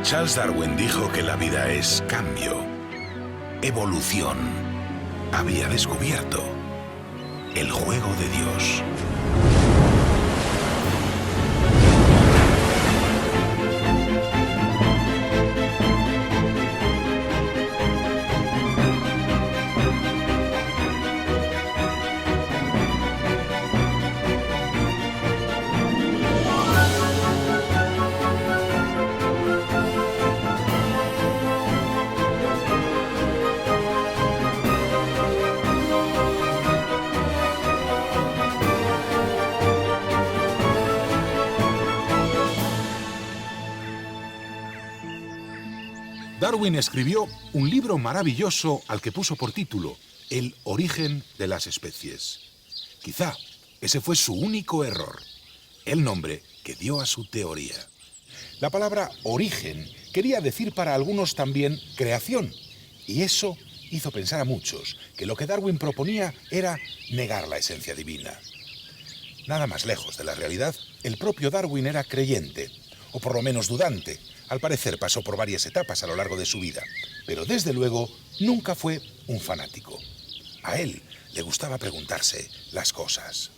Charles Darwin dijo que la vida es cambio, evolución. Había descubierto el juego de Dios. Darwin escribió un libro maravilloso al que puso por título El origen de las especies. Quizá ese fue su único error, el nombre que dio a su teoría. La palabra origen quería decir para algunos también creación, y eso hizo pensar a muchos que lo que Darwin proponía era negar la esencia divina. Nada más lejos de la realidad, el propio Darwin era creyente, o por lo menos dudante. Al parecer pasó por varias etapas a lo largo de su vida, pero desde luego nunca fue un fanático. A él le gustaba preguntarse las cosas.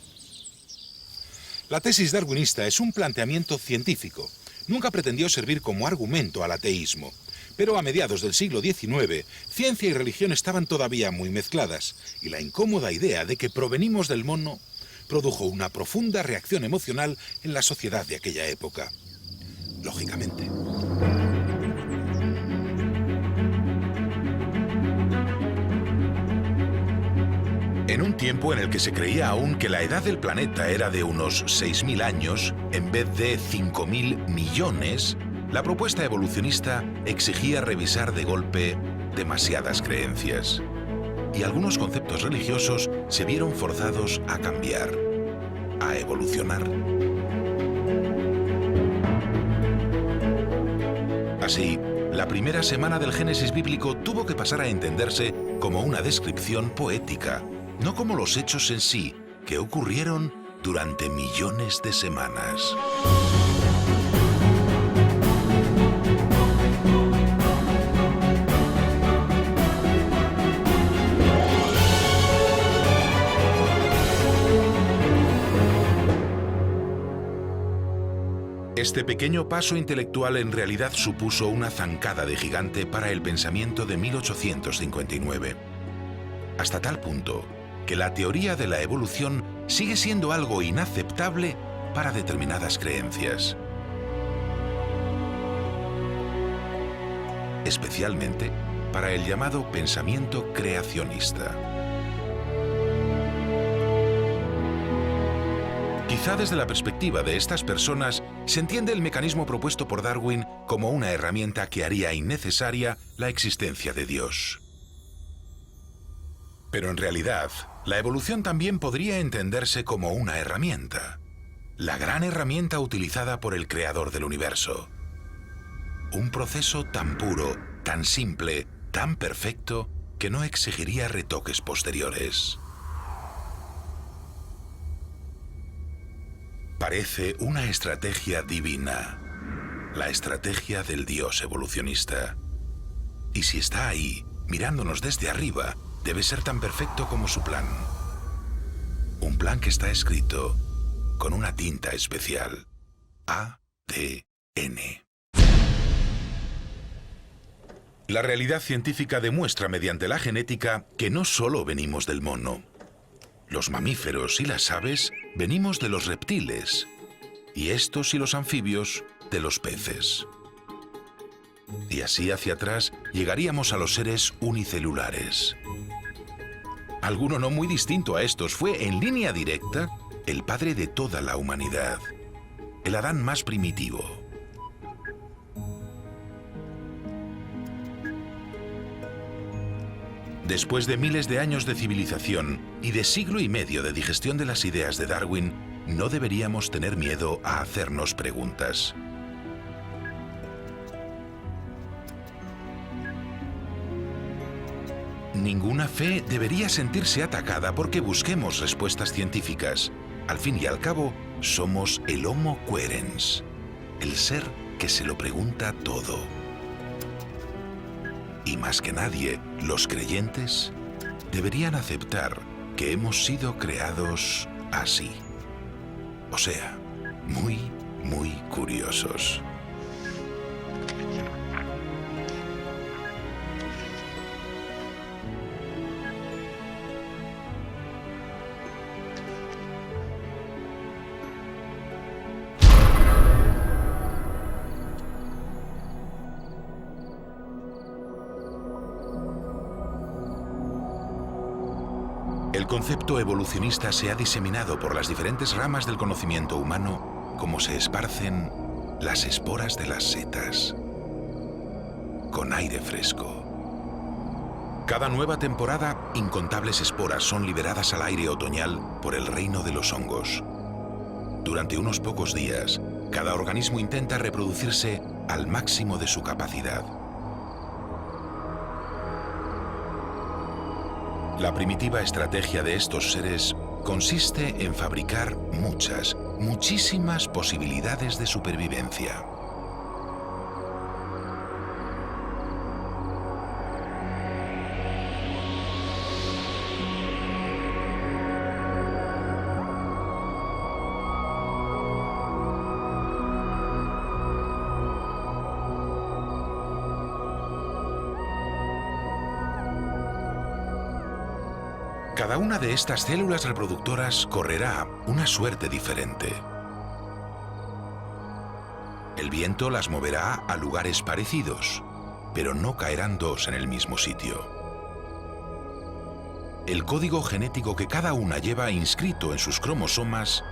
La tesis darwinista es un planteamiento científico. Nunca pretendió servir como argumento al ateísmo. Pero a mediados del siglo XIX, ciencia y religión estaban todavía muy mezcladas, y la incómoda idea de que provenimos del mono produjo una profunda reacción emocional en la sociedad de aquella época. Lógicamente. En un tiempo en el que se creía aún que la edad del planeta era de unos 6.000 años, en vez de 5.000 millones, la propuesta evolucionista exigía revisar de golpe demasiadas creencias. Y algunos conceptos religiosos se vieron forzados a cambiar, a evolucionar. Así, la primera semana del Génesis bíblico tuvo que pasar a entenderse como una descripción poética, no como los hechos en sí, que ocurrieron durante millones de semanas. Este pequeño paso intelectual en realidad supuso una zancada de gigante para el pensamiento de 1859. Hasta tal punto que la teoría de la evolución sigue siendo algo inaceptable para determinadas creencias. Especialmente para el llamado pensamiento creacionista. Quizá desde la perspectiva de estas personas se entiende el mecanismo propuesto por Darwin como una herramienta que haría innecesaria la existencia de Dios. Pero en realidad, la evolución también podría entenderse como una herramienta. La gran herramienta utilizada por el creador del universo. Un proceso tan puro, tan simple, tan perfecto, que no exigiría retoques posteriores. Parece una estrategia divina, la estrategia del Dios evolucionista. Y si está ahí, mirándonos desde arriba, debe ser tan perfecto como su plan. Un plan que está escrito con una tinta especial. ADN. La realidad científica demuestra mediante la genética que no solo venimos del mono. Los mamíferos y las aves venimos de los reptiles, y estos y los anfibios de los peces. Y así hacia atrás llegaríamos a los seres unicelulares. Alguno no muy distinto a estos fue, en línea directa, el padre de toda la humanidad, el Adán más primitivo. Después de miles de años de civilización y de siglo y medio de digestión de las ideas de Darwin, no deberíamos tener miedo a hacernos preguntas. Ninguna fe debería sentirse atacada porque busquemos respuestas científicas. Al fin y al cabo, somos el Homo querens, el ser que se lo pregunta todo. más que nadie, los creyentes, deberían aceptar que hemos sido creados así. O sea, muy, muy curiosos. El concepto evolucionista se ha diseminado por las diferentes ramas del conocimiento humano como se esparcen las esporas de las setas, con aire fresco. Cada nueva temporada, incontables esporas son liberadas al aire otoñal por el reino de los hongos. Durante unos pocos días, cada organismo intenta reproducirse al máximo de su capacidad. La primitiva estrategia de estos seres consiste en fabricar muchísimas posibilidades de supervivencia. Cada una de estas células reproductoras correrá una suerte diferente. El viento las moverá a lugares parecidos, pero no caerán dos en el mismo sitio. El código genético que cada una lleva inscrito en sus cromosomas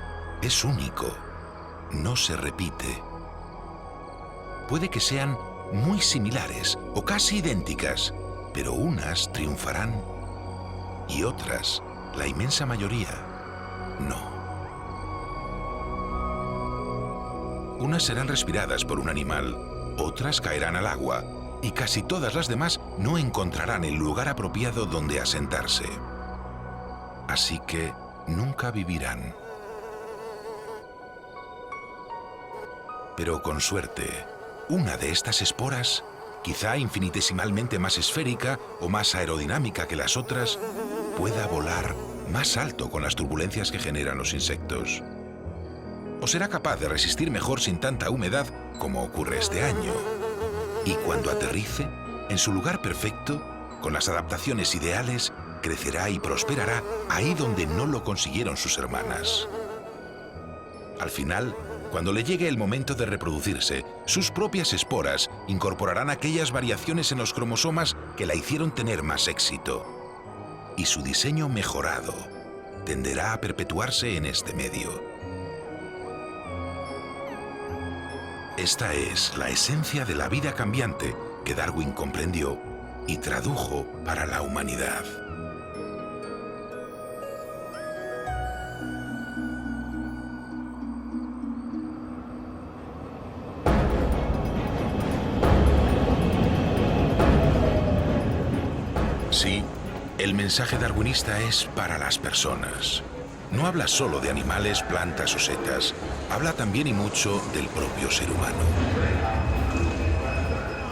es único, no se repite. Puede que sean muy similares o casi idénticas, pero unas triunfarán y otras, la inmensa mayoría, no. Unas serán respiradas por un animal, otras caerán al agua, y casi todas las demás no encontrarán el lugar apropiado donde asentarse. Así que nunca vivirán. Pero con suerte, una de estas esporas, quizá infinitesimalmente más esférica o más aerodinámica que las otras, pueda volar más alto con las turbulencias que generan los insectos. O será capaz de resistir mejor sin tanta humedad, como ocurre este año. Y cuando aterrice, en su lugar perfecto, con las adaptaciones ideales, crecerá y prosperará ahí donde no lo consiguieron sus hermanas. Al final, cuando le llegue el momento de reproducirse, sus propias esporas incorporarán aquellas variaciones en los cromosomas que la hicieron tener más éxito. Y su diseño mejorado tenderá a perpetuarse en este medio. Esta es la esencia de la vida cambiante que Darwin comprendió y tradujo para la humanidad. Sí, el mensaje darwinista es para las personas. No habla solo de animales, plantas o setas. Habla también y mucho del propio ser humano.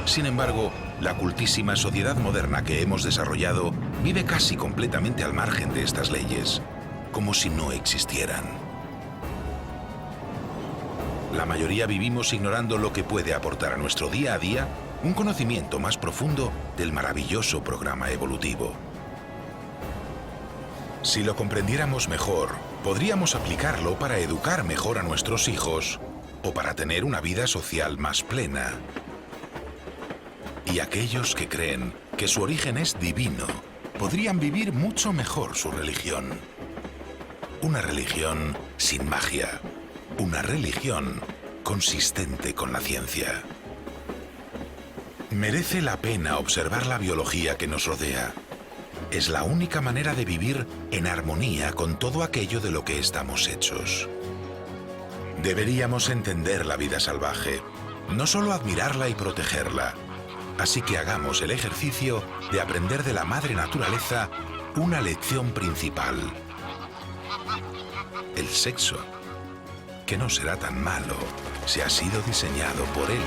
Sin embargo, la cultísima sociedad moderna que hemos desarrollado vive casi completamente al margen de estas leyes, como si no existieran. La mayoría vivimos ignorando lo que puede aportar a nuestro día a día un conocimiento más profundo del maravilloso programa evolutivo. Si lo comprendiéramos mejor, podríamos aplicarlo para educar mejor a nuestros hijos o para tener una vida social más plena. Y aquellos que creen que su origen es divino, podrían vivir mucho mejor su religión. Una religión sin magia, una religión consistente con la ciencia. Merece la pena observar la biología que nos rodea. Es la única manera de vivir en armonía con todo aquello de lo que estamos hechos. Deberíamos entender la vida salvaje, no solo admirarla y protegerla. Así que hagamos el ejercicio de aprender de la madre naturaleza una lección principal. El sexo, que no será tan malo si ha sido diseñado por él.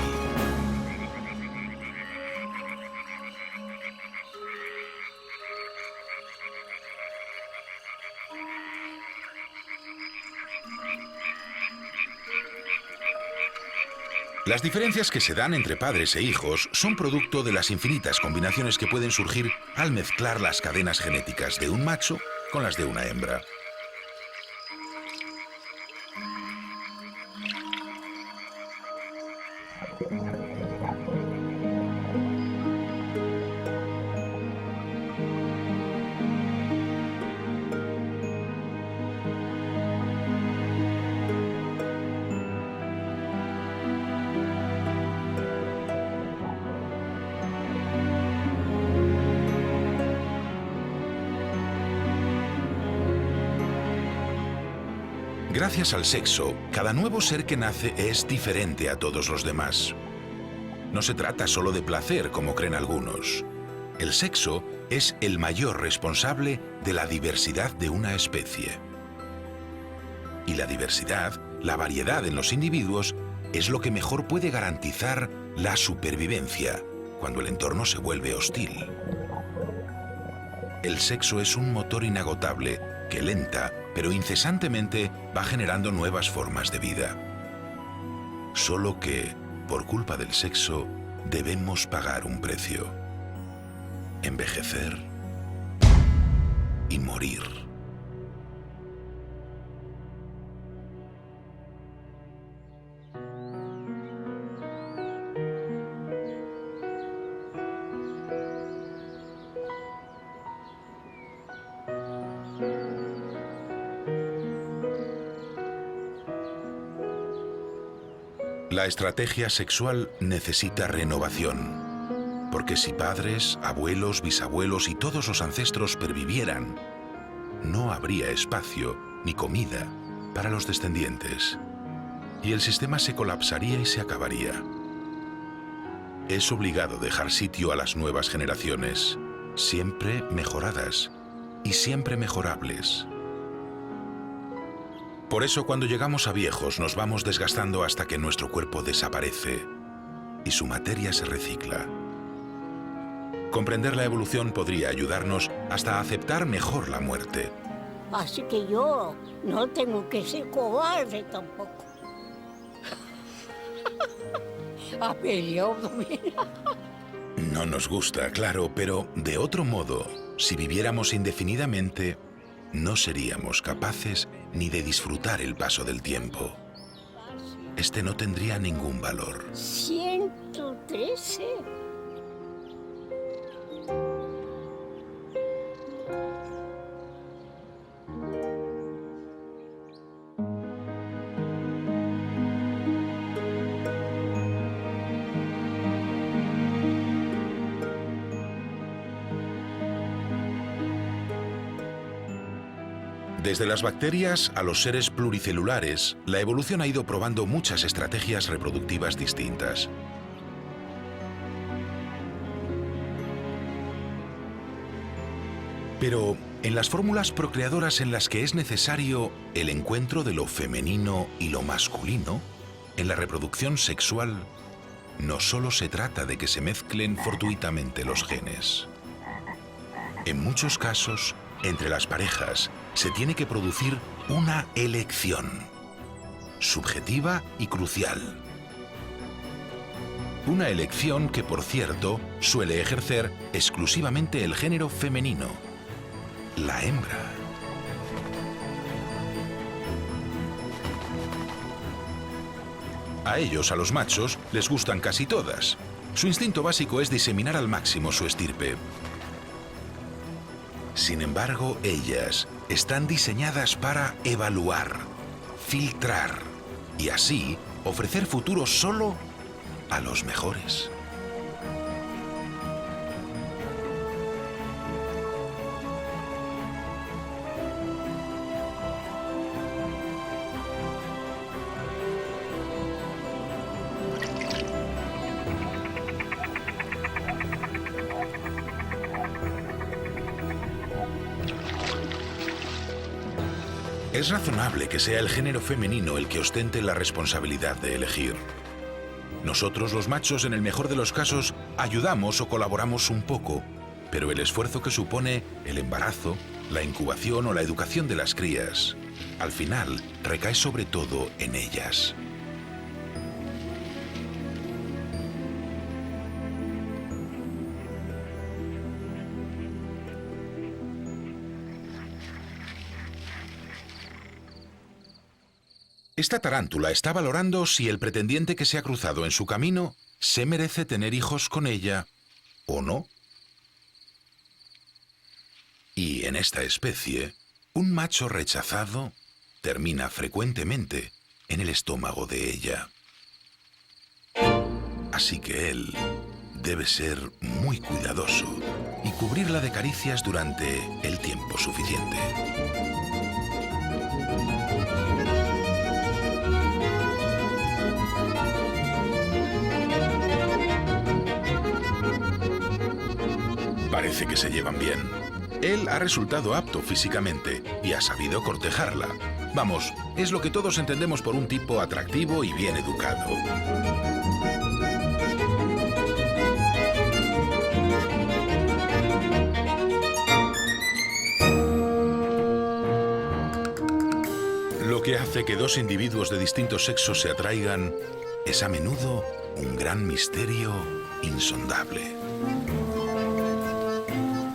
Las diferencias que se dan entre padres e hijos son producto de las infinitas combinaciones que pueden surgir al mezclar las cadenas genéticas de un macho con las de una hembra. Gracias al sexo, cada nuevo ser que nace es diferente a todos los demás. No se trata solo de placer, como creen algunos. El sexo es el mayor responsable de la diversidad de una especie. Y la diversidad, la variedad en los individuos, es lo que mejor puede garantizar la supervivencia cuando el entorno se vuelve hostil. El sexo es un motor inagotable que lenta, pero incesantemente va generando nuevas formas de vida. Solo que, por culpa del sexo, debemos pagar un precio. Envejecer y morir. La estrategia sexual necesita renovación, porque si padres, abuelos, bisabuelos y todos los ancestros pervivieran, no habría espacio ni comida para los descendientes, y el sistema se colapsaría y se acabaría. Es obligado dejar sitio a las nuevas generaciones, siempre mejoradas y siempre mejorables. Por eso, cuando llegamos a viejos, nos vamos desgastando hasta que nuestro cuerpo desaparece y su materia se recicla. Comprender la evolución podría ayudarnos hasta a aceptar mejor la muerte. Así que yo no tengo que ser cobarde tampoco. A pelear, No nos gusta, claro, pero de otro modo, si viviéramos indefinidamente, no seríamos capaces ni de disfrutar el paso del tiempo. Este no tendría ningún valor. 113. Desde las bacterias a los seres pluricelulares, la evolución ha ido probando muchas estrategias reproductivas distintas. Pero en las fórmulas procreadoras en las que es necesario el encuentro de lo femenino y lo masculino, en la reproducción sexual, no solo se trata de que se mezclen fortuitamente los genes. En muchos casos, entre las parejas, se tiene que producir una elección, subjetiva y crucial. Una elección que, por cierto, suele ejercer exclusivamente el género femenino, la hembra. A ellos, a los machos, les gustan casi todas. Su instinto básico es diseminar al máximo su estirpe. Sin embargo, ellas están diseñadas para evaluar, filtrar y así ofrecer futuro solo a los mejores. Es razonable que sea el género femenino el que ostente la responsabilidad de elegir. Nosotros, los machos, en el mejor de los casos, ayudamos o colaboramos un poco, pero el esfuerzo que supone el embarazo, la incubación o la educación de las crías, al final recae sobre todo en ellas. Esta tarántula está valorando si el pretendiente que se ha cruzado en su camino se merece tener hijos con ella o no. Y en esta especie, un macho rechazado termina frecuentemente en el estómago de ella. Así que él debe ser muy cuidadoso y cubrirla de caricias durante el tiempo suficiente. Parece que se llevan bien. Él ha resultado apto físicamente y ha sabido cortejarla. Vamos, es lo que todos entendemos por un tipo atractivo y bien educado. Lo que hace que dos individuos de distintos sexos se atraigan es a menudo un gran misterio insondable.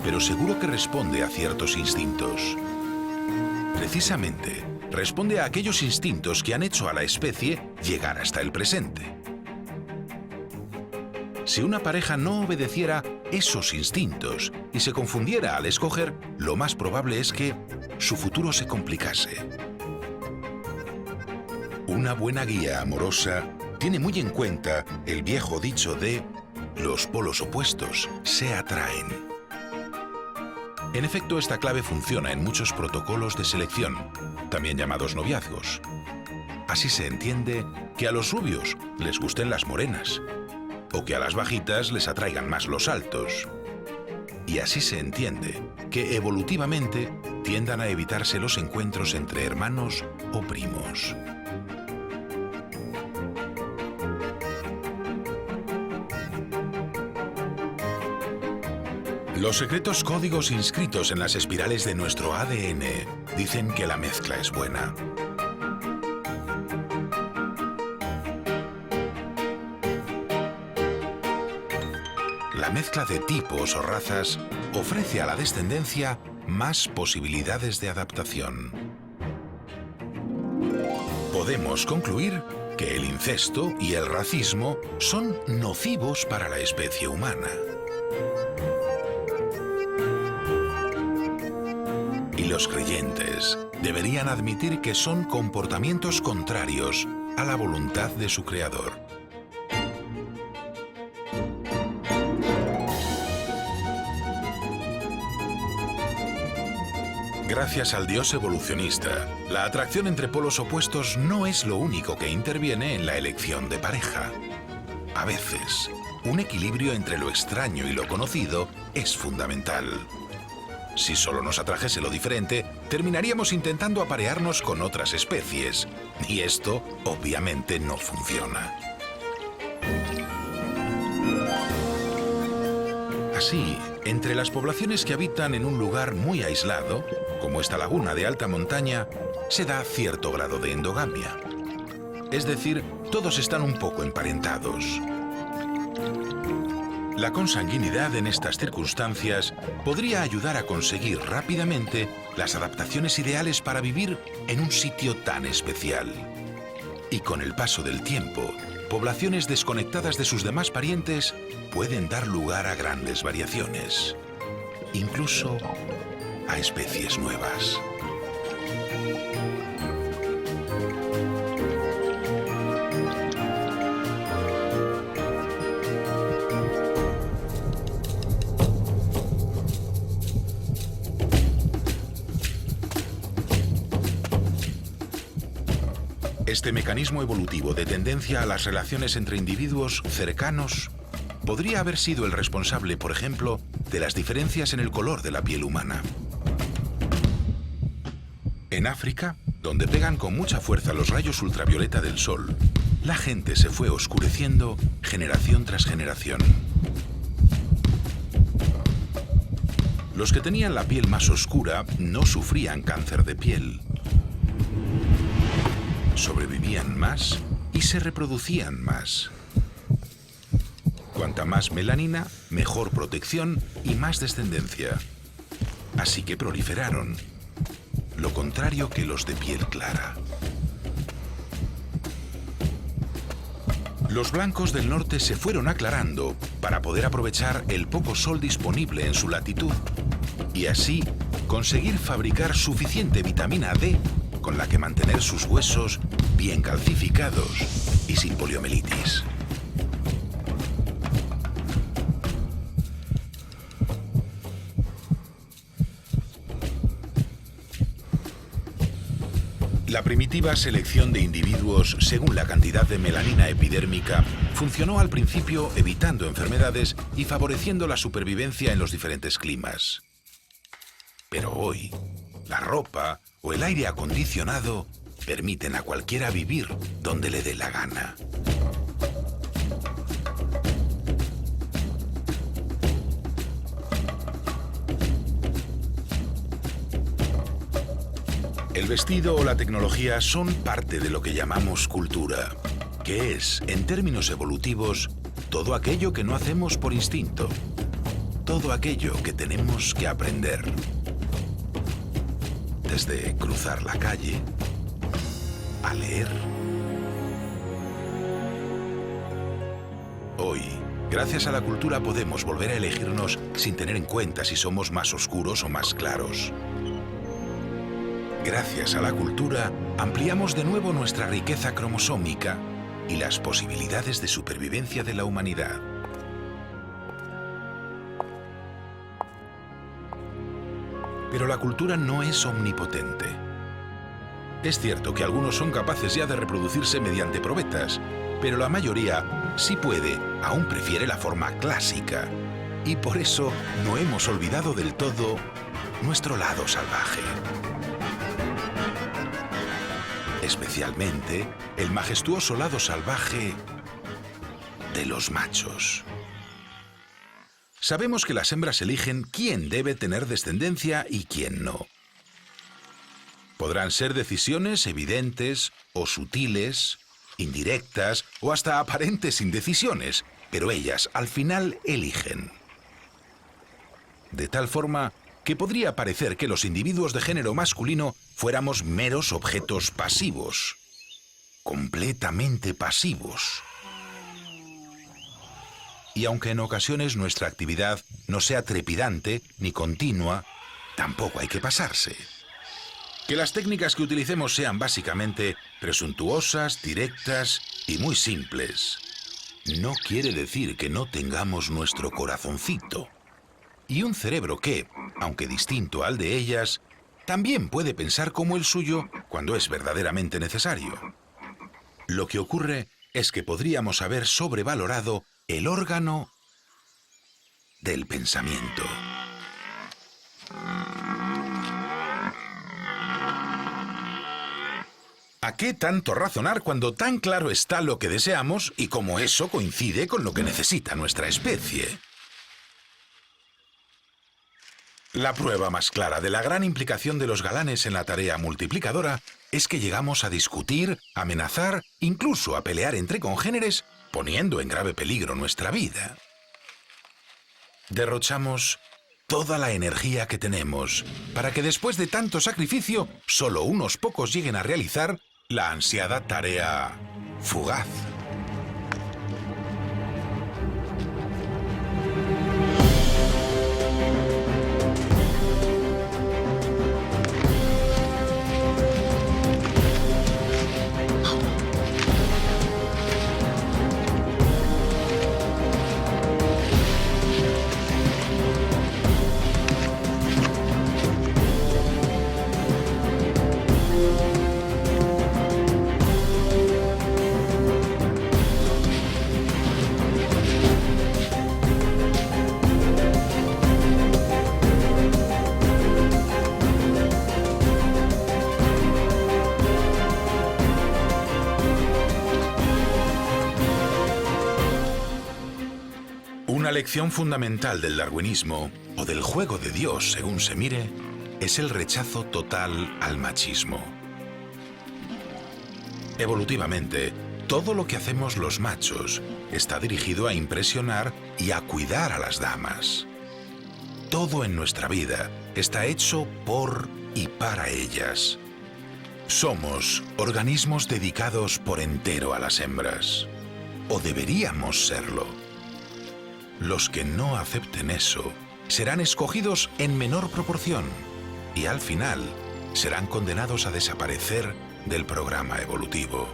Pero seguro que responde a ciertos instintos. Precisamente, responde a aquellos instintos que han hecho a la especie llegar hasta el presente. Si una pareja no obedeciera esos instintos y se confundiera al escoger, lo más probable es que su futuro se complicase. Una buena guía amorosa tiene muy en cuenta el viejo dicho de los polos opuestos se atraen. En efecto, esta clave funciona en muchos protocolos de selección, también llamados noviazgos. Así se entiende que a los rubios les gusten las morenas, o que a las bajitas les atraigan más los altos. Y así se entiende que evolutivamente tiendan a evitarse los encuentros entre hermanos o primos. Los secretos códigos inscritos en las espirales de nuestro ADN dicen que la mezcla es buena. La mezcla de tipos o razas ofrece a la descendencia más posibilidades de adaptación. Podemos concluir que el incesto y el racismo son nocivos para la especie humana. Y los creyentes deberían admitir que son comportamientos contrarios a la voluntad de su creador. Gracias al Dios evolucionista, la atracción entre polos opuestos no es lo único que interviene en la elección de pareja. A veces, un equilibrio entre lo extraño y lo conocido es fundamental. Si solo nos atrajese lo diferente, terminaríamos intentando aparearnos con otras especies. Y esto, obviamente, no funciona. Así, entre las poblaciones que habitan en un lugar muy aislado, como esta laguna de alta montaña, se da cierto grado de endogamia. Es decir, todos están un poco emparentados. La consanguinidad en estas circunstancias podría ayudar a conseguir rápidamente las adaptaciones ideales para vivir en un sitio tan especial. Y con el paso del tiempo, poblaciones desconectadas de sus demás parientes pueden dar lugar a grandes variaciones, incluso a especies nuevas. Este mecanismo evolutivo de tendencia a las relaciones entre individuos cercanos podría haber sido el responsable, por ejemplo, de las diferencias en el color de la piel humana. En África, donde pegan con mucha fuerza los rayos ultravioleta del sol, la gente se fue oscureciendo generación tras generación. Los que tenían la piel más oscura no sufrían cáncer de piel. Sobrevivían más y se reproducían más. Cuanta más melanina, mejor protección y más descendencia. Así que proliferaron. Lo contrario que los de piel clara. Los blancos del norte se fueron aclarando para poder aprovechar el poco sol disponible en su latitud y así conseguir fabricar suficiente vitamina D con la que mantener sus huesos bien calcificados y sin poliomielitis. La primitiva selección de individuos según la cantidad de melanina epidérmica funcionó al principio evitando enfermedades y favoreciendo la supervivencia en los diferentes climas. Pero hoy, la ropa o el aire acondicionado permiten a cualquiera vivir donde le dé la gana. El vestido o la tecnología son parte de lo que llamamos cultura, que es, en términos evolutivos, todo aquello que no hacemos por instinto, todo aquello que tenemos que aprender. Desde cruzar la calle, a leer. Hoy, gracias a la cultura podemos volver a elegirnos sin tener en cuenta si somos más oscuros o más claros. Gracias a la cultura, ampliamos de nuevo nuestra riqueza cromosómica y las posibilidades de supervivencia de la humanidad. Pero la cultura no es omnipotente. Es cierto que algunos son capaces ya de reproducirse mediante probetas, pero la mayoría, si puede, aún prefiere la forma clásica. Y por eso no hemos olvidado del todo nuestro lado salvaje. Especialmente el majestuoso lado salvaje de los machos. Sabemos que las hembras eligen quién debe tener descendencia y quién no. Podrán ser decisiones evidentes o sutiles, indirectas o hasta aparentes indecisiones, pero ellas al final eligen. De tal forma que podría parecer que los individuos de género masculino fuéramos meros objetos pasivos, completamente pasivos. Y aunque en ocasiones nuestra actividad no sea trepidante ni continua, tampoco hay que pasarse. Que las técnicas que utilicemos sean básicamente presuntuosas, directas y muy simples, no quiere decir que no tengamos nuestro corazoncito. Y un cerebro que, aunque distinto al de ellas, también puede pensar como el suyo cuando es verdaderamente necesario. Lo que ocurre es que podríamos haber sobrevalorado el órgano del pensamiento. ¿A qué tanto razonar cuando tan claro está lo que deseamos y cómo eso coincide con lo que necesita nuestra especie? La prueba más clara de la gran implicación de los galanes en la tarea multiplicadora es que llegamos a discutir, amenazar, incluso a pelear entre congéneres, poniendo en grave peligro nuestra vida. Derrochamos toda la energía que tenemos para que después de tanto sacrificio, solo unos pocos lleguen a realizar la ansiada tarea fugaz. Una lección fundamental del darwinismo, o del juego de Dios según se mire, es el rechazo total al machismo. Evolutivamente, todo lo que hacemos los machos está dirigido a impresionar y a cuidar a las damas. Todo en nuestra vida está hecho por y para ellas. Somos organismos dedicados por entero a las hembras. o deberíamos serlo. Los que no acepten eso serán escogidos en menor proporción y al final serán condenados a desaparecer del programa evolutivo.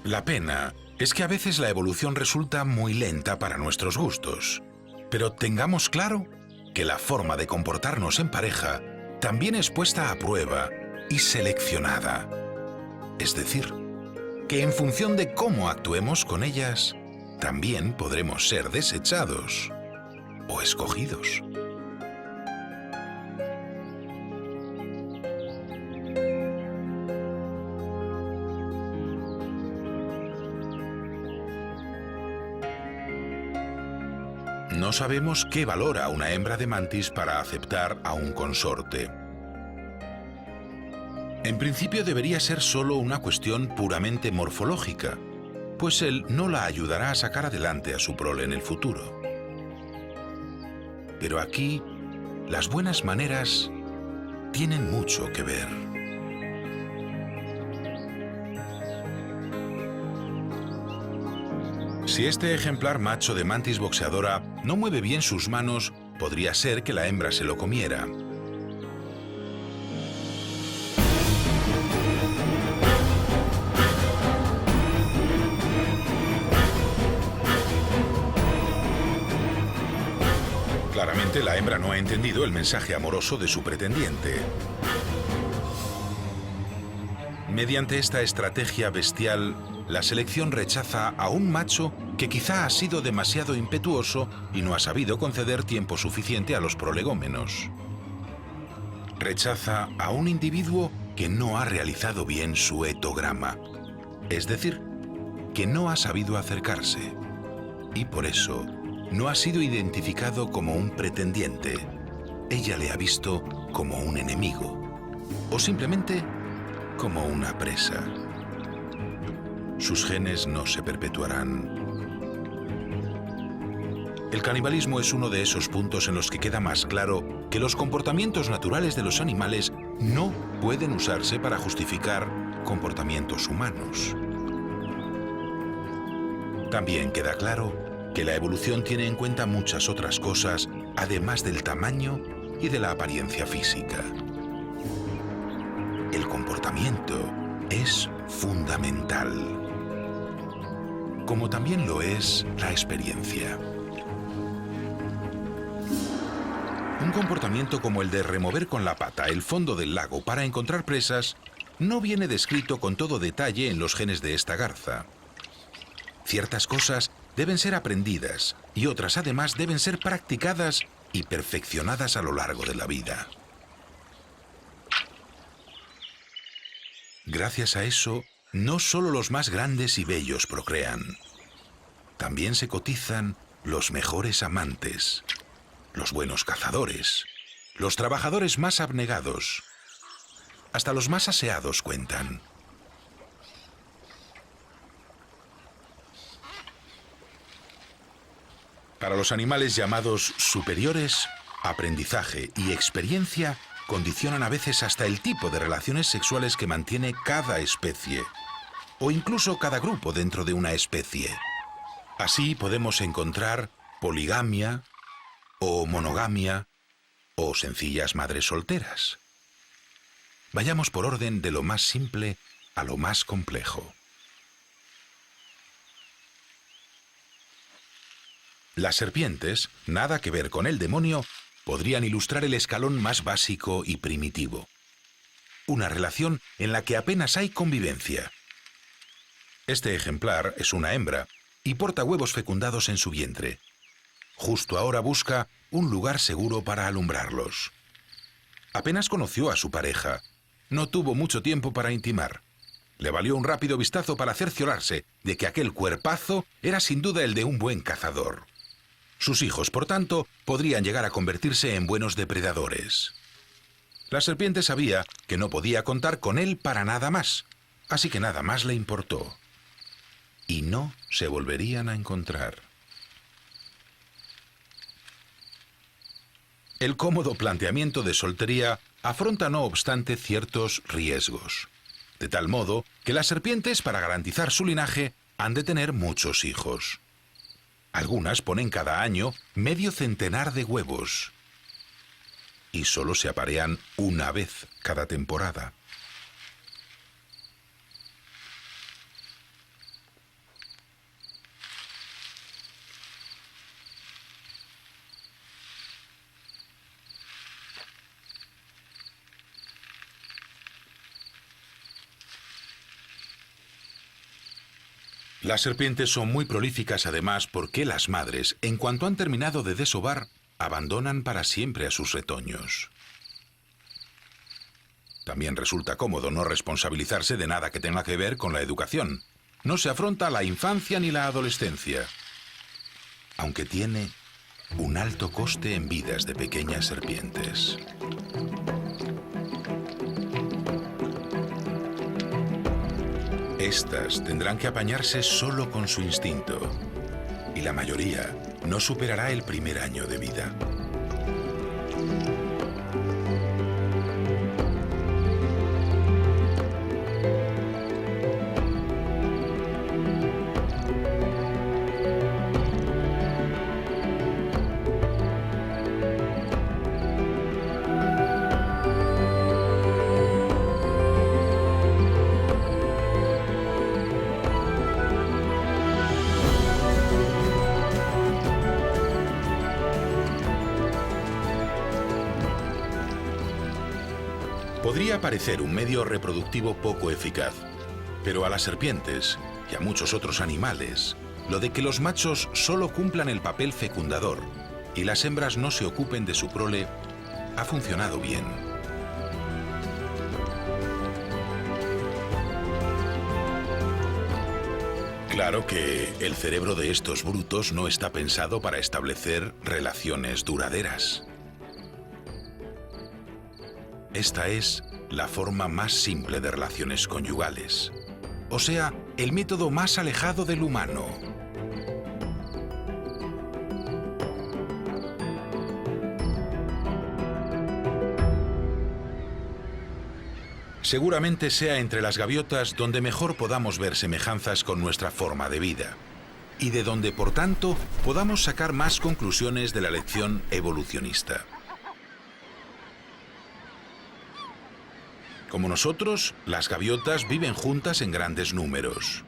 La pena es que a veces la evolución resulta muy lenta para nuestros gustos, pero tengamos claro que la forma de comportarnos en pareja también es puesta a prueba y seleccionada. Es decir, que en función de cómo actuemos con ellas, también podremos ser desechados o escogidos. No sabemos qué valora una hembra de mantis para aceptar a un consorte. En principio debería ser solo una cuestión puramente morfológica, pues él no la ayudará a sacar adelante a su prole en el futuro. Pero aquí, las buenas maneras tienen mucho que ver. Si este ejemplar macho de mantis boxeadora no mueve bien sus manos, podría ser que la hembra se lo comiera. Claramente la hembra no ha entendido el mensaje amoroso de su pretendiente. Mediante esta estrategia bestial, la selección rechaza a un macho que quizá ha sido demasiado impetuoso y no ha sabido conceder tiempo suficiente a los prolegómenos. Rechaza a un individuo que no ha realizado bien su etograma, es decir, que no ha sabido acercarse, y por eso no ha sido identificado como un pretendiente. Ella le ha visto como un enemigo, o simplemente como una presa. Sus genes no se perpetuarán. El canibalismo es uno de esos puntos en los que queda más claro que los comportamientos naturales de los animales no pueden usarse para justificar comportamientos humanos. También queda claro que la evolución tiene en cuenta muchas otras cosas, además del tamaño y de la apariencia física. El comportamiento es fundamental, como también lo es la experiencia. Un comportamiento como el de remover con la pata el fondo del lago para encontrar presas no viene descrito con todo detalle en los genes de esta garza. Ciertas cosas deben ser aprendidas y otras además deben ser practicadas y perfeccionadas a lo largo de la vida. Gracias a eso, no solo los más grandes y bellos procrean. También se cotizan los mejores amantes, los buenos cazadores, los trabajadores más abnegados. Hasta los más aseados cuentan. Para los animales llamados superiores, aprendizaje y experiencia condicionan a veces hasta el tipo de relaciones sexuales que mantiene cada especie, o incluso cada grupo dentro de una especie. Así podemos encontrar poligamia, o monogamia, o sencillas madres solteras. Vayamos por orden de lo más simple a lo más complejo. Las serpientes, nada que ver con el demonio, podrían ilustrar el escalón más básico y primitivo. Una relación en la que apenas hay convivencia. Este ejemplar es una hembra y porta huevos fecundados en su vientre. Justo ahora busca un lugar seguro para alumbrarlos. Apenas conoció a su pareja. No tuvo mucho tiempo para intimar. Le valió un rápido vistazo para cerciorarse de que aquel cuerpazo era sin duda el de un buen cazador. Sus hijos, por tanto, podrían llegar a convertirse en buenos depredadores. La serpiente sabía que no podía contar con él para nada más, así que nada más le importó. Y no se volverían a encontrar. El cómodo planteamiento de soltería afronta no obstante ciertos riesgos. De tal modo que las serpientes, para garantizar su linaje, han de tener muchos hijos. Algunas ponen cada año medio centenar de huevos. Y solo se aparean una vez cada temporada. Las serpientes son muy prolíficas además porque las madres, en cuanto han terminado de desovar, abandonan para siempre a sus retoños. También resulta cómodo no responsabilizarse de nada que tenga que ver con la educación. No se afronta la infancia ni la adolescencia, aunque tiene un alto coste en vidas de pequeñas serpientes. Estas tendrán que apañarse solo con su instinto, y la mayoría no superará el primer año de vida. Podría parecer un medio reproductivo poco eficaz, pero a las serpientes y a muchos otros animales, lo de que los machos solo cumplan el papel fecundador y las hembras no se ocupen de su prole ha funcionado bien. Claro que el cerebro de estos brutos no está pensado para establecer relaciones duraderas. Esta es la forma más simple de relaciones conyugales, o sea, el método más alejado del humano. Seguramente sea entre las gaviotas donde mejor podamos ver semejanzas con nuestra forma de vida, y de donde, por tanto, podamos sacar más conclusiones de la lección evolucionista. Como nosotros, las gaviotas viven juntas en grandes números.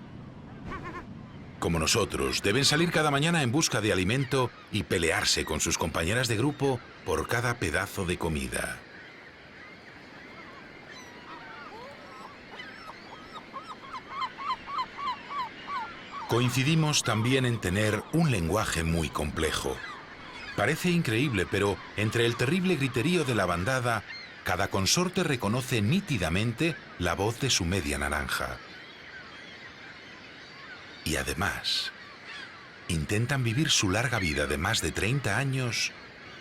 Como nosotros, deben salir cada mañana en busca de alimento y pelearse con sus compañeras de grupo por cada pedazo de comida. Coincidimos también en tener un lenguaje muy complejo. Parece increíble, pero entre el terrible griterío de la bandada, cada consorte reconoce nítidamente la voz de su media naranja. Y además, intentan vivir su larga vida de más de 30 años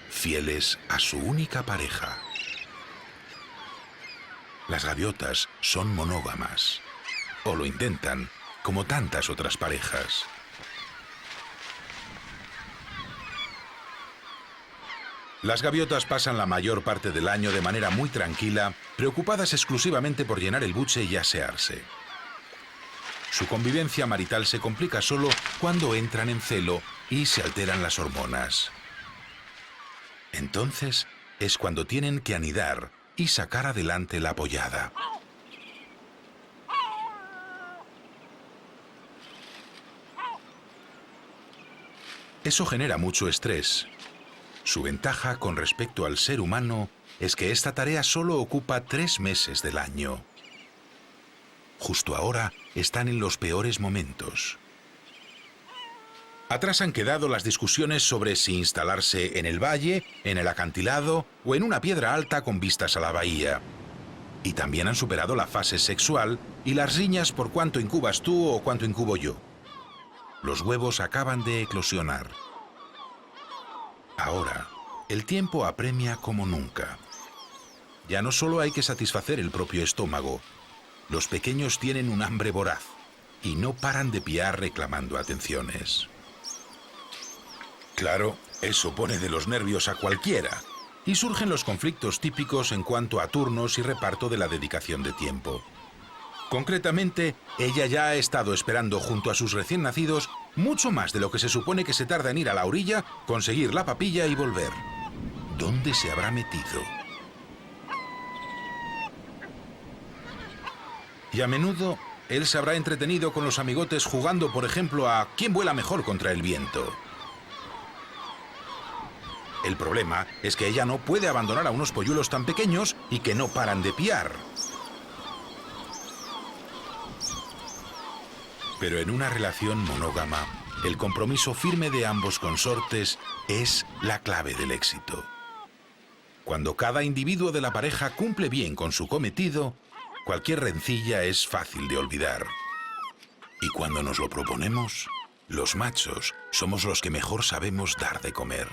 fieles a su única pareja. Las gaviotas son monógamas, o lo intentan, como tantas otras parejas. Las gaviotas pasan la mayor parte del año de manera muy tranquila, preocupadas exclusivamente por llenar el buche y asearse. Su convivencia marital se complica solo cuando entran en celo y se alteran las hormonas. Entonces es cuando tienen que anidar y sacar adelante la pollada. Eso genera mucho estrés. Su ventaja con respecto al ser humano es que esta tarea solo ocupa 3 meses del año. Justo ahora están en los peores momentos. Atrás han quedado las discusiones sobre si instalarse en el valle, en el acantilado o en una piedra alta con vistas a la bahía. Y también han superado la fase sexual y las riñas por cuánto incubas tú o cuánto incubo yo. Los huevos acaban de eclosionar. Ahora, el tiempo apremia como nunca. Ya no solo hay que satisfacer el propio estómago. Los pequeños tienen un hambre voraz y no paran de piar reclamando atenciones. Claro, eso pone de los nervios a cualquiera, y surgen los conflictos típicos en cuanto a turnos y reparto de la dedicación de tiempo. Concretamente, ella ya ha estado esperando junto a sus recién nacidos mucho más de lo que se supone que se tarda en ir a la orilla, conseguir la papilla y volver. ¿Dónde se habrá metido? Y a menudo, él se habrá entretenido con los amigotes jugando, por ejemplo, a quién vuela mejor contra el viento. El problema es que ella no puede abandonar a unos polluelos tan pequeños y que no paran de piar. Pero en una relación monógama, el compromiso firme de ambos consortes es la clave del éxito. Cuando cada individuo de la pareja cumple bien con su cometido, cualquier rencilla es fácil de olvidar. Y cuando nos lo proponemos, los machos somos los que mejor sabemos dar de comer.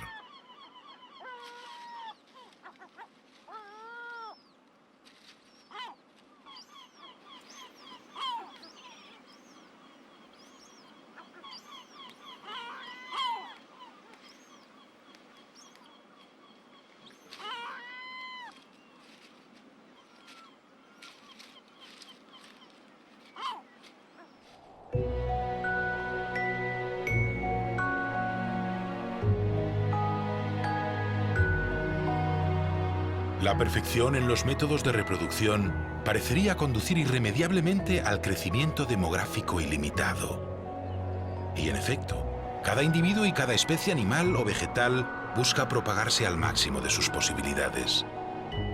La perfección en los métodos de reproducción parecería conducir irremediablemente al crecimiento demográfico ilimitado. Y en efecto, cada individuo y cada especie animal o vegetal busca propagarse al máximo de sus posibilidades,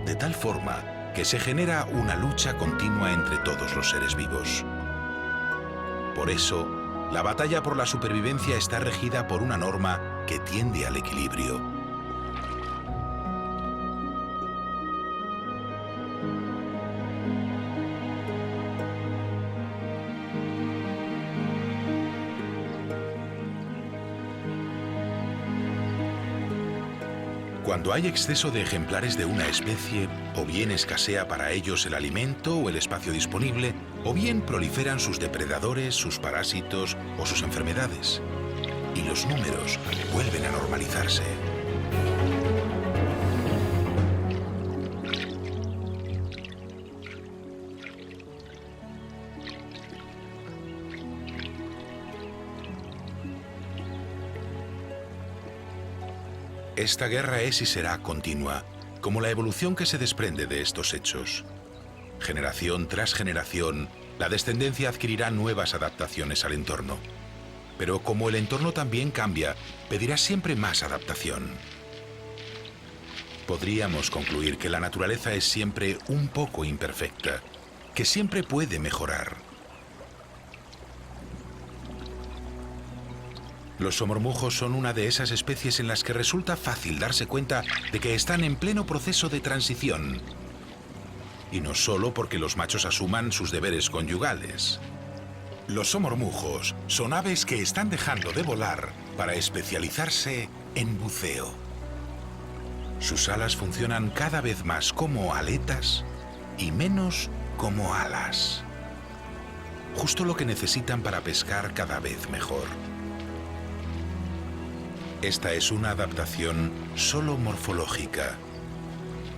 de tal forma que se genera una lucha continua entre todos los seres vivos. Por eso, la batalla por la supervivencia está regida por una norma que tiende al equilibrio. Cuando hay exceso de ejemplares de una especie, o bien escasea para ellos el alimento o el espacio disponible, o bien proliferan sus depredadores, sus parásitos o sus enfermedades. Y los números vuelven a normalizarse. Esta guerra es y será continua, como la evolución que se desprende de estos hechos. Generación tras generación, la descendencia adquirirá nuevas adaptaciones al entorno. Pero como el entorno también cambia, pedirá siempre más adaptación. Podríamos concluir que la naturaleza es siempre un poco imperfecta, que siempre puede mejorar. Los somormujos son una de esas especies en las que resulta fácil darse cuenta de que están en pleno proceso de transición. Y no solo porque los machos asuman sus deberes conyugales. Los somormujos son aves que están dejando de volar para especializarse en buceo. Sus alas funcionan cada vez más como aletas y menos como alas. Justo lo que necesitan para pescar cada vez mejor. Esta es una adaptación solo morfológica,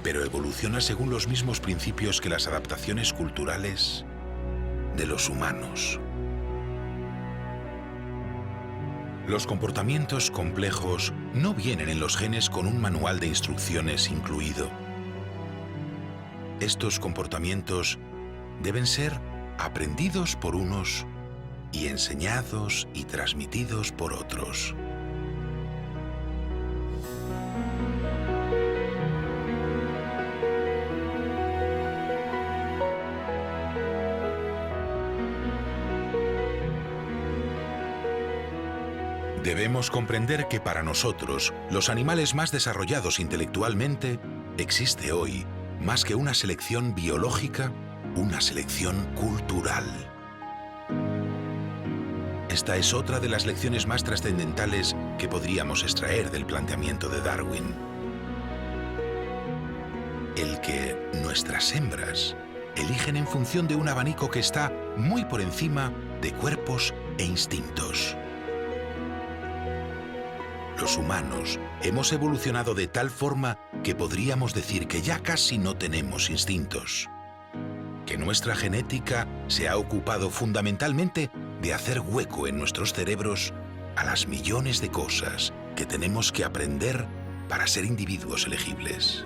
pero evoluciona según los mismos principios que las adaptaciones culturales de los humanos. Los comportamientos complejos no vienen en los genes con un manual de instrucciones incluido. Estos comportamientos deben ser aprendidos por unos y enseñados y transmitidos por otros. Debemos comprender que para nosotros, los animales más desarrollados intelectualmente, existe hoy, más que una selección biológica, una selección cultural. Esta es otra de las lecciones más trascendentales que podríamos extraer del planteamiento de Darwin. El que nuestras hembras eligen en función de un abanico que está muy por encima de cuerpos e instintos. los humanos, hemos evolucionado de tal forma que podríamos decir que ya casi no tenemos instintos. Que nuestra genética se ha ocupado fundamentalmente de hacer hueco en nuestros cerebros a las millones de cosas que tenemos que aprender para ser individuos elegibles.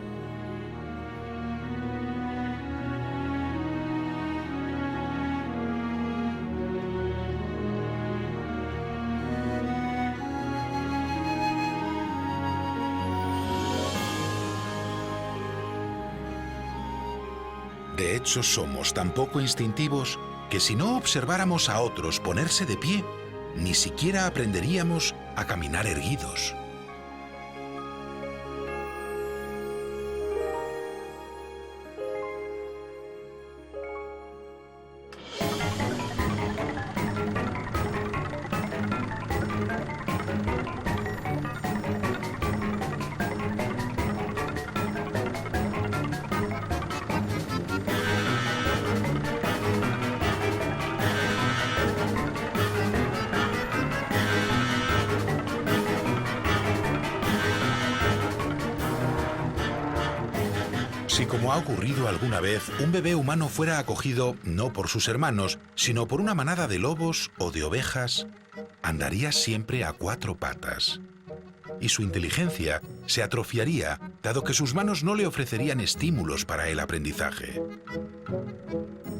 De hecho, somos tan poco instintivos que si no observáramos a otros ponerse de pie, ni siquiera aprenderíamos a caminar erguidos. Si, como ha ocurrido alguna vez, un bebé humano fuera acogido no por sus hermanos, sino por una manada de lobos o de ovejas, andaría siempre a 4 patas. Y su inteligencia se atrofiaría, dado que sus manos no le ofrecerían estímulos para el aprendizaje.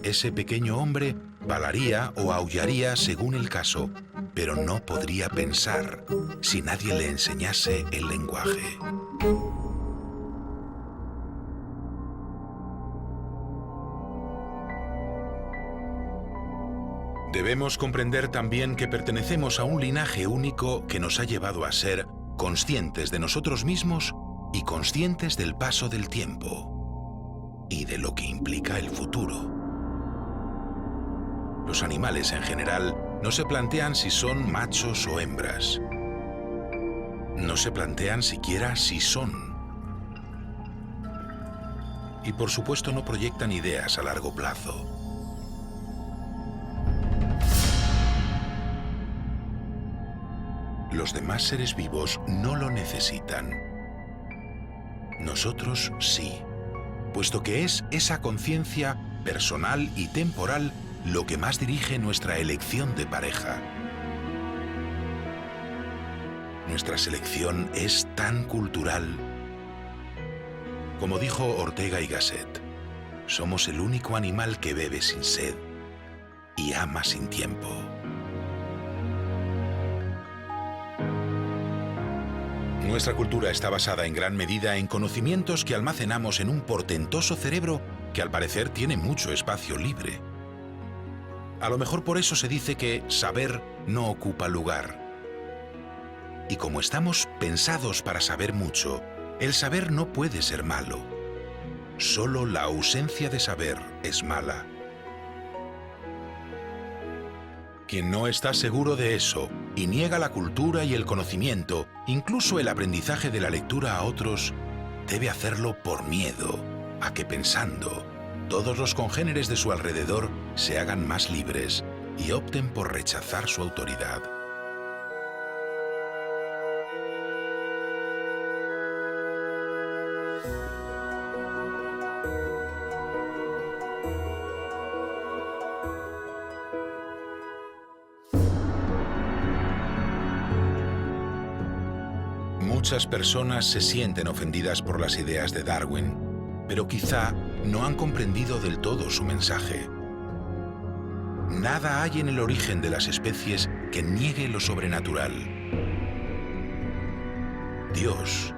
Ese pequeño hombre balaría o aullaría según el caso, pero no podría pensar si nadie le enseñase el lenguaje. Debemos comprender también que pertenecemos a un linaje único que nos ha llevado a ser conscientes de nosotros mismos y conscientes del paso del tiempo y de lo que implica el futuro. Los animales en general no se plantean si son machos o hembras. No se plantean siquiera si son. Y por supuesto no proyectan ideas a largo plazo. Los demás seres vivos no lo necesitan. Nosotros sí, puesto que es esa conciencia personal y temporal lo que más dirige nuestra elección de pareja. Nuestra selección es tan cultural. Como dijo Ortega y Gasset, somos el único animal que bebe sin sed y ama sin tiempo. Nuestra cultura está basada en gran medida en conocimientos que almacenamos en un portentoso cerebro que al parecer tiene mucho espacio libre. A lo mejor por eso se dice que saber no ocupa lugar. Y como estamos pensados para saber mucho, el saber no puede ser malo. Solo la ausencia de saber es mala. Quien no está seguro de eso y niega la cultura y el conocimiento, incluso el aprendizaje de la lectura a otros, debe hacerlo por miedo a que pensando, todos los congéneres de su alrededor se hagan más libres y opten por rechazar su autoridad. Muchas personas se sienten ofendidas por las ideas de Darwin, pero quizá no han comprendido del todo su mensaje. Nada hay en el origen de las especies que niegue lo sobrenatural. Dios,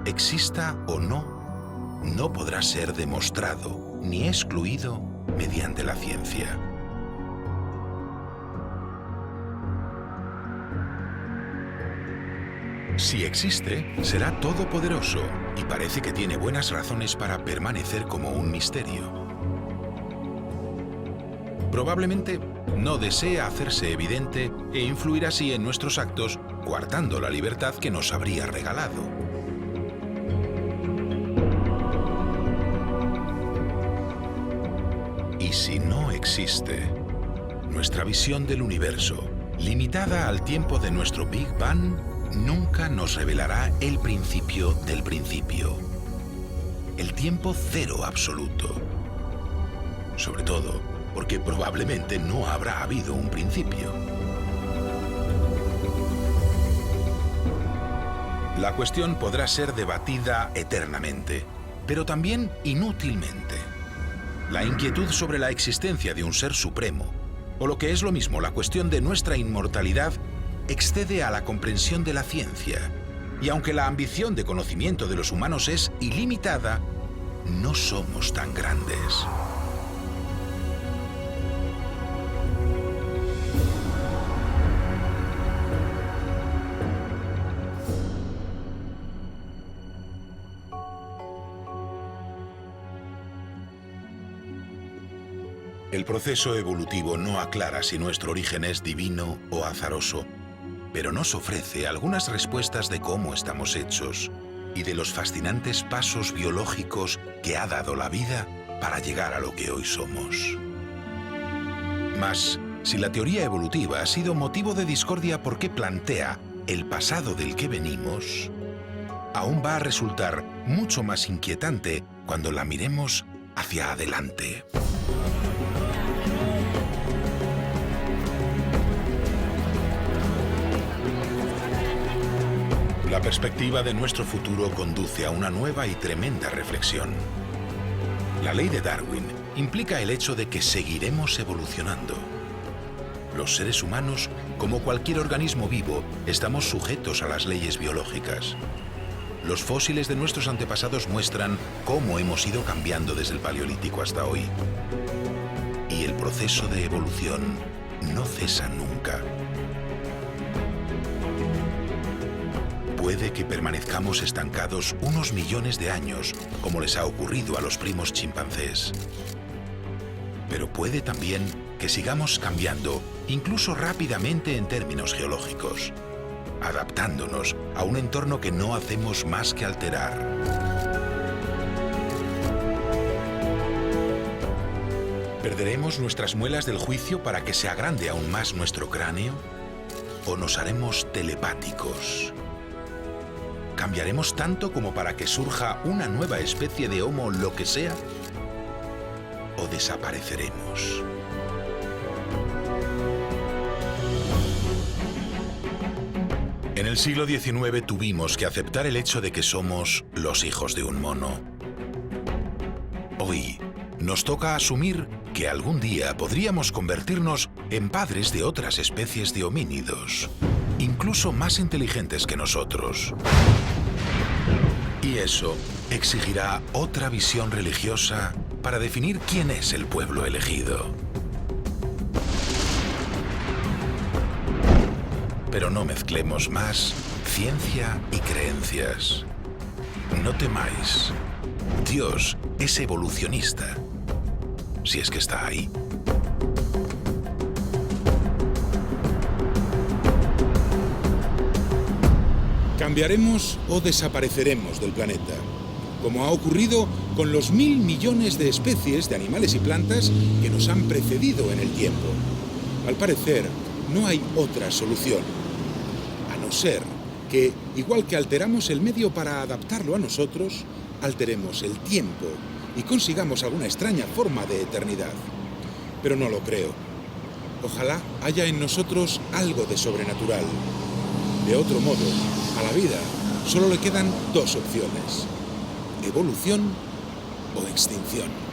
exista o no, no podrá ser demostrado ni excluido mediante la ciencia. Si existe, será todopoderoso y parece que tiene buenas razones para permanecer como un misterio. Probablemente no desea hacerse evidente e influir así en nuestros actos, coartando la libertad que nos habría regalado. Y si no existe, nuestra visión del universo, limitada al tiempo de nuestro Big Bang, nunca nos revelará el principio del principio. El tiempo cero absoluto. Sobre todo porque probablemente no habrá habido un principio. La cuestión podrá ser debatida eternamente, pero también inútilmente. La inquietud sobre la existencia de un ser supremo, o lo que es lo mismo, la cuestión de nuestra inmortalidad, excede a la comprensión de la ciencia. Y aunque la ambición de conocimiento de los humanos es ilimitada, no somos tan grandes. El proceso evolutivo no aclara si nuestro origen es divino o azaroso, pero nos ofrece algunas respuestas de cómo estamos hechos y de los fascinantes pasos biológicos que ha dado la vida para llegar a lo que hoy somos. Mas, si la teoría evolutiva ha sido motivo de discordia porque plantea el pasado del que venimos, aún va a resultar mucho más inquietante cuando la miremos hacia adelante. La perspectiva de nuestro futuro conduce a una nueva y tremenda reflexión. La ley de Darwin implica el hecho de que seguiremos evolucionando. Los seres humanos, como cualquier organismo vivo, estamos sujetos a las leyes biológicas. Los fósiles de nuestros antepasados muestran cómo hemos ido cambiando desde el Paleolítico hasta hoy. Y el proceso de evolución no cesa nunca. Puede que permanezcamos estancados unos millones de años, como les ha ocurrido a los primos chimpancés. Pero puede también que sigamos cambiando, incluso rápidamente en términos geológicos, adaptándonos a un entorno que no hacemos más que alterar. ¿Perderemos nuestras muelas del juicio para que se agrande aún más nuestro cráneo? ¿O nos haremos telepáticos? ¿Cambiaremos tanto como para que surja una nueva especie de Homo lo que sea? ¿O desapareceremos? En el siglo XIX tuvimos que aceptar el hecho de que somos los hijos de un mono. Hoy nos toca asumir que algún día podríamos convertirnos en padres de otras especies de homínidos, incluso más inteligentes que nosotros. Y eso exigirá otra visión religiosa para definir quién es el pueblo elegido. Pero no mezclemos más ciencia y creencias. No temáis. Dios es evolucionista, si es que está ahí. Cambiaremos o desapareceremos del planeta, como ha ocurrido con los 1.000 millones de especies de animales y plantas que nos han precedido en el tiempo. Al parecer, no hay otra solución, a no ser que, igual que alteramos el medio para adaptarlo a nosotros, alteremos el tiempo y consigamos alguna extraña forma de eternidad. Pero no lo creo. Ojalá haya en nosotros algo de sobrenatural. De otro modo, a la vida solo le quedan dos opciones: evolución o extinción.